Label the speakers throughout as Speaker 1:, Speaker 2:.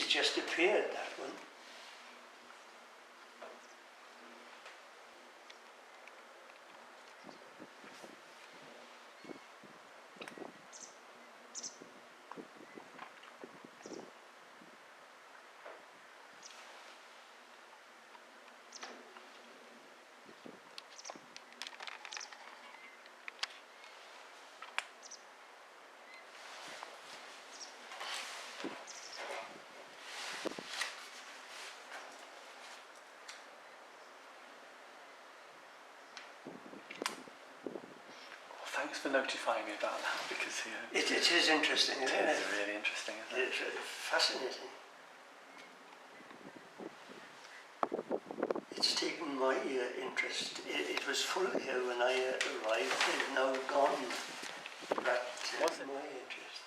Speaker 1: just appeared, that one.
Speaker 2: Thanks for notifying me about that, because
Speaker 1: it is interesting, isn't it?
Speaker 2: It is really interesting, isn't it?
Speaker 1: It's fascinating. It's taken my interest. It was full here when I arrived. It's now gone. That was my interest.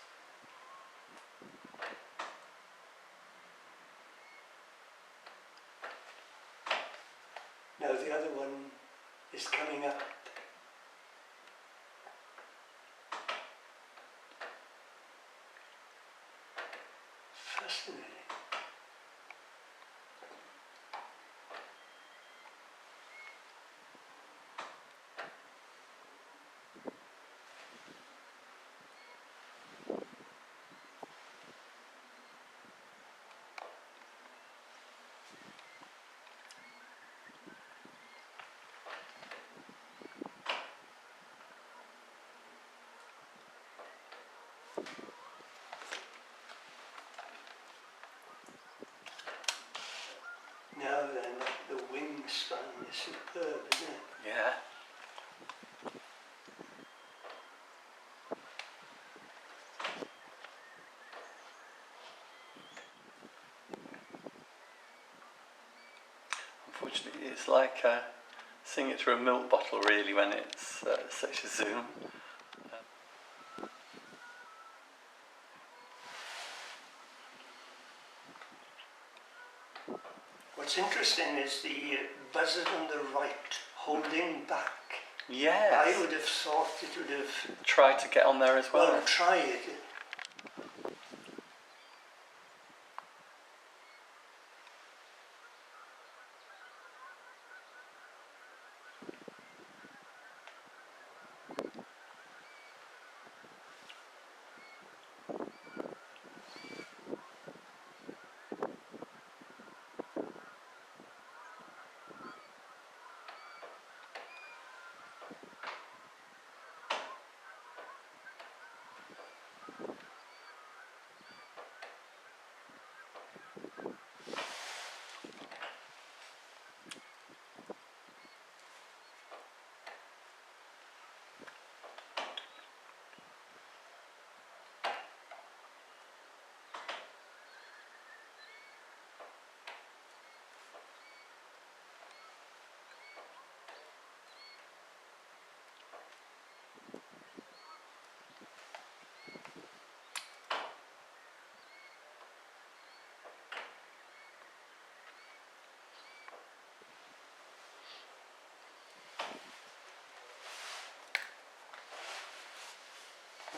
Speaker 1: Now the other one is coming up. Fascinating. Now then, the wingspan is superb, isn't it?
Speaker 2: Yeah. Unfortunately, it's like seeing it through a milk bottle, really, when it's such a zoom.
Speaker 1: What's interesting is the buzzard on the right holding back.
Speaker 2: Yes.
Speaker 1: I would have thought it would have
Speaker 2: tried to get on there as well.
Speaker 1: Well, tried.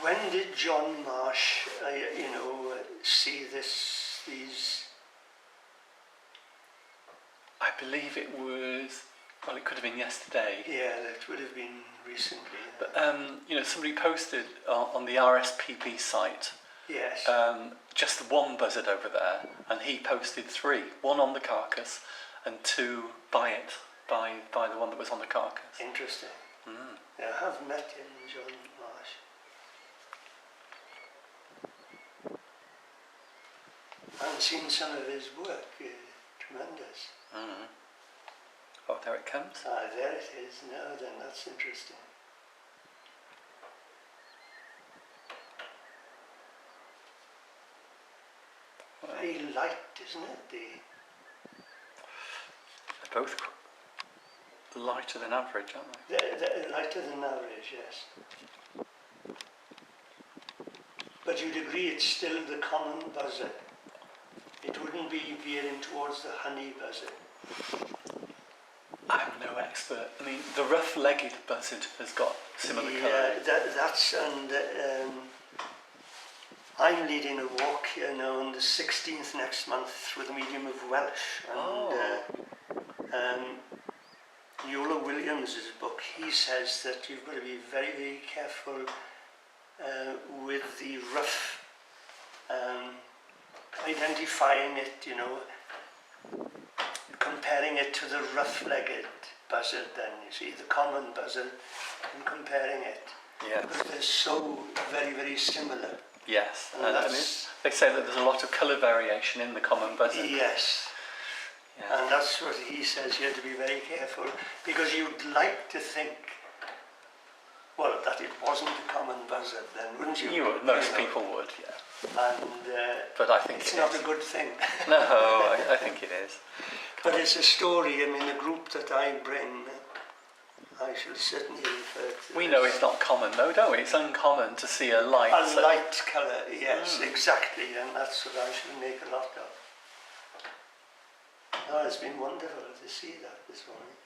Speaker 1: When did John Marsh, see these?
Speaker 2: I believe it was, well, it could have been yesterday.
Speaker 1: Yeah, it would have been recently.
Speaker 2: But, somebody posted on the RSPB site,
Speaker 1: yes,
Speaker 2: just the one buzzard over there, and he posted 3, 1 on the carcass and 2 by the one that was on the carcass.
Speaker 1: Interesting.
Speaker 2: Mm.
Speaker 1: Yeah, I have met him, John Marsh. I've seen some of his work, tremendous.
Speaker 2: Mm. Oh, there it comes.
Speaker 1: Ah, there it is. Now then, that's interesting. Very light, isn't it?
Speaker 2: They're both lighter than average, aren't they?
Speaker 1: They're lighter than average, yes. But you'd agree it's still the common buzzard. It wouldn't be veering towards the honey buzzard.
Speaker 2: I'm no expert. I mean, the rough-legged buzzard has got similar colour.
Speaker 1: Yeah, that's, and I'm leading a walk here now, and the 16th next month through the medium of Welsh. And Eola Williams' book, he says that you've got to be very, very careful with the rough, identifying it, you know, comparing it to the rough-legged buzzard then, you see, the common buzzard, and comparing it.
Speaker 2: Yeah.
Speaker 1: Because they're so very, very similar.
Speaker 2: Yes,
Speaker 1: And
Speaker 2: and I mean, they say that there's a lot of colour variation in the common buzzard.
Speaker 1: Yes.
Speaker 2: Yeah.
Speaker 1: And that's what he says, you have to be very careful, because you'd like to think, well, that it wasn't a common buzzard then, wouldn't you?
Speaker 2: You would, most people would, yeah.
Speaker 1: And
Speaker 2: but I think
Speaker 1: it's
Speaker 2: it
Speaker 1: not
Speaker 2: is.
Speaker 1: a good thing.
Speaker 2: No, I think it is.
Speaker 1: But it's a story, I mean, the group that I bring, I shall certainly refer to.
Speaker 2: We know it's not common though, don't we? It's uncommon to see a light.
Speaker 1: A light colour, yes, exactly, and that's what I shall make a lot of. Oh, it's been wonderful to see that this morning.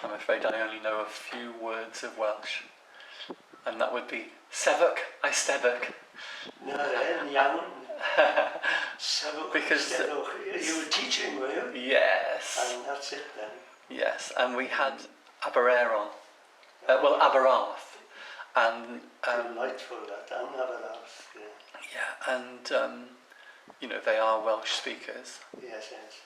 Speaker 2: I'm afraid I only know a few words of Welsh, and that would be Sefyll, Eisteddfod.
Speaker 1: No, iawn. Sefyll,
Speaker 2: Because
Speaker 1: Eisteddfod. You were teaching, were you?
Speaker 2: yes,
Speaker 1: And that's it then.
Speaker 2: yes, and we had Abereiron, well Aberarth, and
Speaker 1: Delightful that, and Aberarth, yeah.
Speaker 2: yeah, and you know they are Welsh speakers.
Speaker 1: Yes, yes.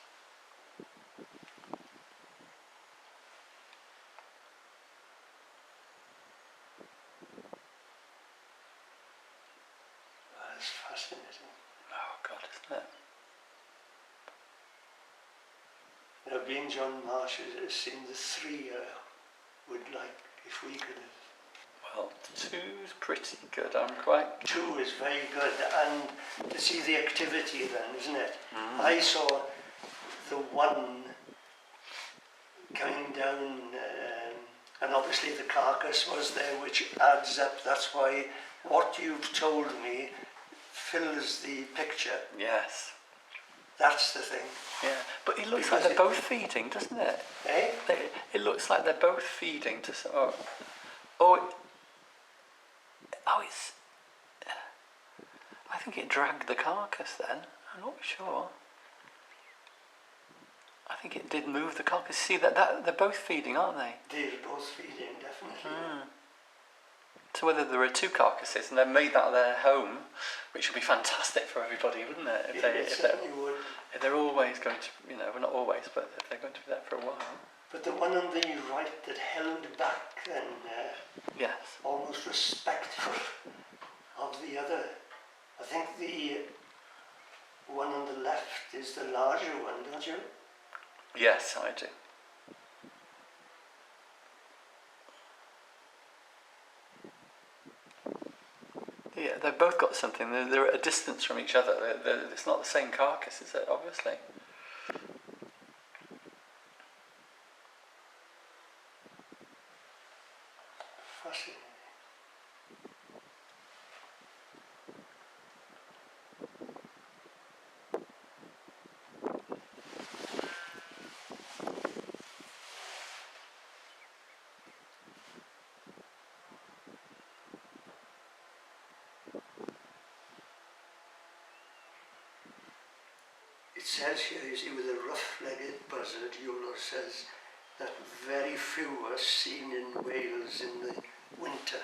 Speaker 1: That's fascinating.
Speaker 2: Oh God, isn't it?
Speaker 1: You know, being John Marsh has seen the three would like, if we could have.
Speaker 2: Well, two's pretty good. I'm quite.
Speaker 1: Two is very good, and to see the activity then, isn't it?
Speaker 2: Mm.
Speaker 1: I saw the one coming down, and obviously the carcass was there, which adds up. That's why what you've told me fills the picture.
Speaker 2: Yes.
Speaker 1: That's the thing.
Speaker 2: Yeah, but it looks
Speaker 1: Because
Speaker 2: like they're both feeding, doesn't it?
Speaker 1: Eh?
Speaker 2: It looks like they're both feeding to. It's. I think it dragged the carcass then. I'm not sure. I think it did move the carcass. See that they're both feeding, aren't they?
Speaker 1: They're both feeding, definitely.
Speaker 2: Mm. So whether there are two carcasses and they've made that their home, which would be fantastic for everybody, wouldn't it?
Speaker 1: It certainly would.
Speaker 2: If they're always going to, you know, well not always, but if they're going to be there for a while.
Speaker 1: But the one on the right that held back and
Speaker 2: Yes.
Speaker 1: almost respectful of the other. I think the one on the left is the larger one, don't you?
Speaker 2: Yes, I do. Yeah, they've both got something. They're at a distance from each other. It's not the same carcass, is it? Obviously.
Speaker 1: Fascinating. It says here, you see, with a rough-legged buzzard, Eola says that very few are seen in Wales in the winter.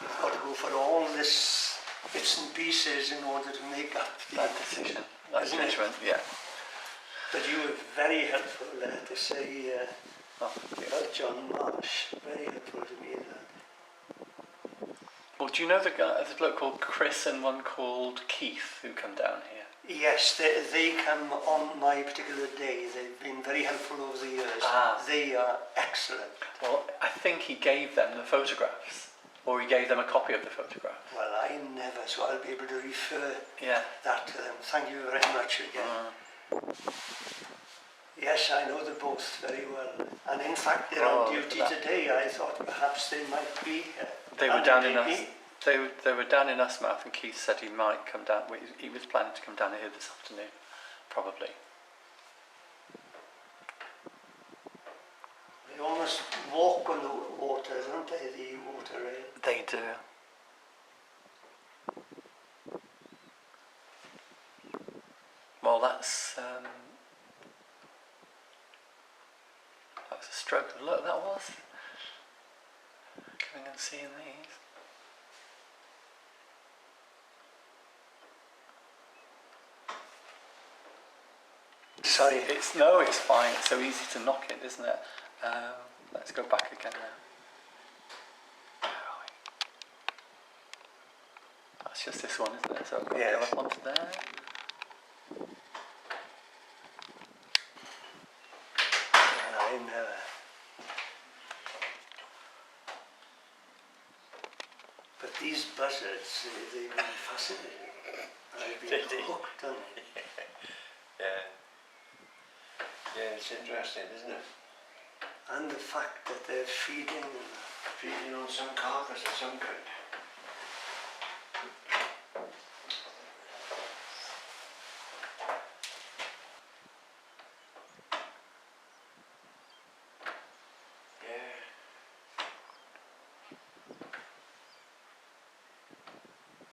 Speaker 1: You've got to go for all this bits and pieces in order to make up
Speaker 2: That decision, that
Speaker 1: Isn't it?
Speaker 2: judgment, yeah.
Speaker 1: But you were very helpful there to say
Speaker 2: Oh, thank you.
Speaker 1: about John Marsh. Very helpful to me that.
Speaker 2: Well, do you know there's a bloke called Chris and one called Keith who come down here?
Speaker 1: Yes, they come on my particular day. They've been very helpful over the years.
Speaker 2: Ah.
Speaker 1: They are excellent.
Speaker 2: Well, I think he gave them the photographs, or he gave them a copy of the photograph.
Speaker 1: Well, I never, so I'll be able to refer
Speaker 2: Yeah.
Speaker 1: that to them. Thank you very much again. Yes, I know them both very well. And in fact, they're on duty today. I thought perhaps they might be here.
Speaker 2: They were
Speaker 1: And
Speaker 2: down
Speaker 1: they
Speaker 2: in
Speaker 1: may
Speaker 2: us.
Speaker 1: be.
Speaker 2: They were down in Usmouth, and Keith said he might come down. He was planning to come down here this afternoon, probably.
Speaker 1: They almost walk on the water, don't they, the water rail?
Speaker 2: They do. well, that's a stroke of luck, that was. Coming and seeing these.
Speaker 1: Sorry.
Speaker 2: It's fine. It's so easy to knock it, isn't it? Let's go back again now. That's just this one, isn't it? So I've got to go up onto there.
Speaker 1: But these buzzards, they were fascinating. I've been hooked on it.
Speaker 3: Yeah, it's interesting, isn't it?
Speaker 1: And the fact that they're feeding
Speaker 3: on some carcass of some kind.